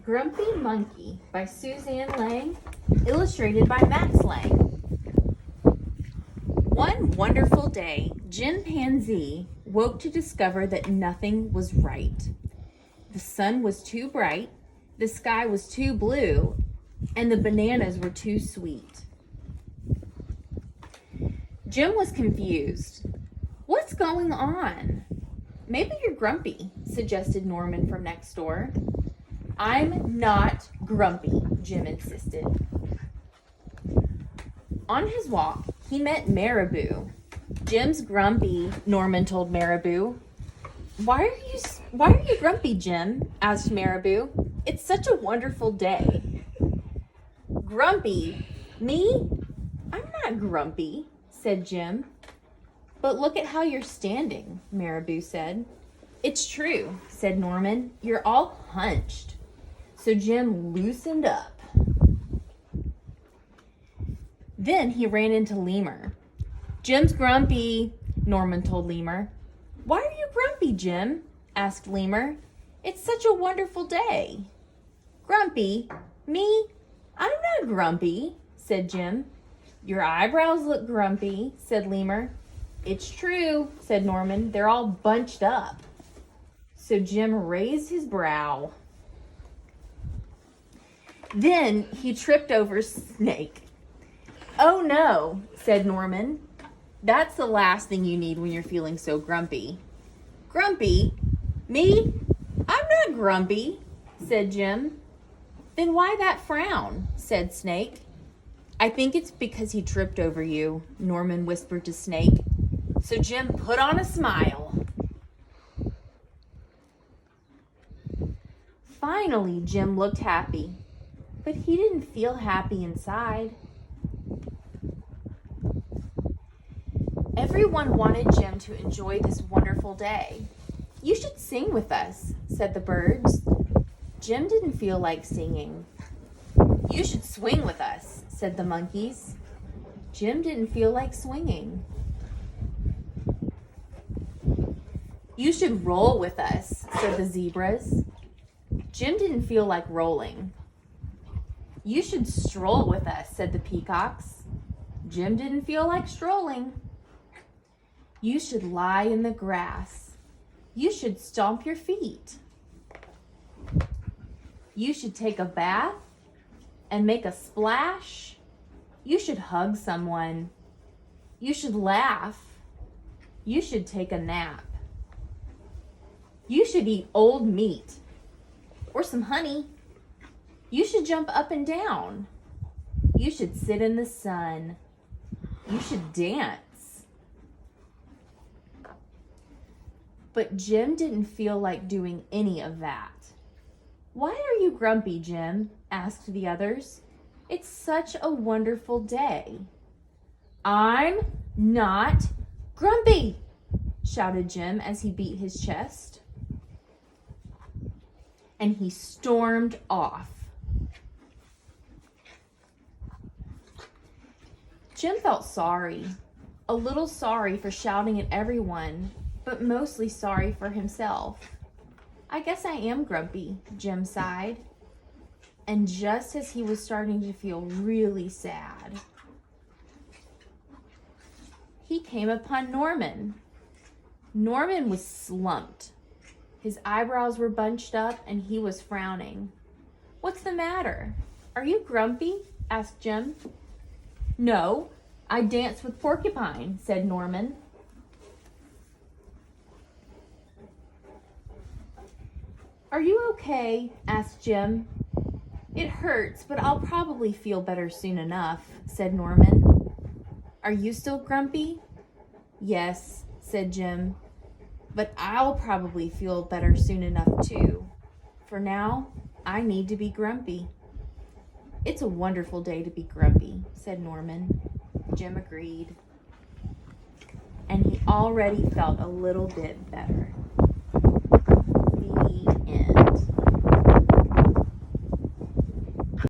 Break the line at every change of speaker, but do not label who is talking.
Grumpy Monkey by Suzanne Lang, illustrated by Max Lang. One wonderful day, Chimpanzee woke to discover that nothing was right. The sun was too bright, the sky was too blue, and the bananas were too sweet. Jim was confused. What's going on? Maybe you're grumpy, suggested Norman from next door. I'm not grumpy, Jim insisted. On his walk, he met Marabou. Jim's grumpy, Norman told Marabou. Why are you grumpy, Jim? Asked Marabou. It's such a wonderful day. Grumpy? Me? I'm not grumpy, said Jim. But look at how you're standing, Marabou said. It's true, said Norman. You're all hunched. So Jim loosened up. Then he ran into Lemur. Jim's grumpy, Norman told Lemur. Why are you grumpy, Jim? Asked Lemur. It's such a wonderful day. Grumpy? Me? I'm not grumpy, said Jim. Your eyebrows look grumpy, said Lemur. It's true, said Norman. They're all bunched up. So Jim raised his brow. Then he tripped over Snake. Oh no, said Norman. That's the last thing you need when you're feeling so grumpy. Grumpy? Me? I'm not grumpy, said Jim. Then why that frown, said Snake. I think it's because he tripped over you, Norman whispered to Snake. So Jim put on a smile. Finally, Jim looked happy, but he didn't feel happy inside. Everyone wanted Jim to enjoy this wonderful day. You should sing with us, said the birds. Jim didn't feel like singing. You should swing with us, said the monkeys. Jim didn't feel like swinging. You should roll with us, said the zebras. Jim didn't feel like rolling. You should stroll with us, said the peacocks. Jim didn't feel like strolling. You should lie in the grass. You should stomp your feet. You should take a bath and make a splash. You should hug someone. You should laugh. You should take a nap. You should eat old meat or some honey. You should jump up and down. You should sit in the sun. You should dance. But Jim didn't feel like doing any of that. Why are you grumpy, Jim? Asked the others. It's such a wonderful day. I'm not grumpy, shouted Jim as he beat his chest. And he stormed off. Jim felt sorry, a little sorry for shouting at everyone, but mostly sorry for himself. I guess I am grumpy, Jim sighed. And just as he was starting to feel really sad, he came upon Norman. Norman was slumped. His eyebrows were bunched up and he was frowning. What's the matter? Are you grumpy? Asked Jim. No, I danced with Porcupine, said Norman. Are you okay? Asked Jim. It hurts, but I'll probably feel better soon enough, said Norman. Are you still grumpy? Yes, said Jim. But I'll probably feel better soon enough too. For now, I need to be grumpy. It's a wonderful day to be grumpy, said Norman. Jim agreed. And he already felt a little bit better.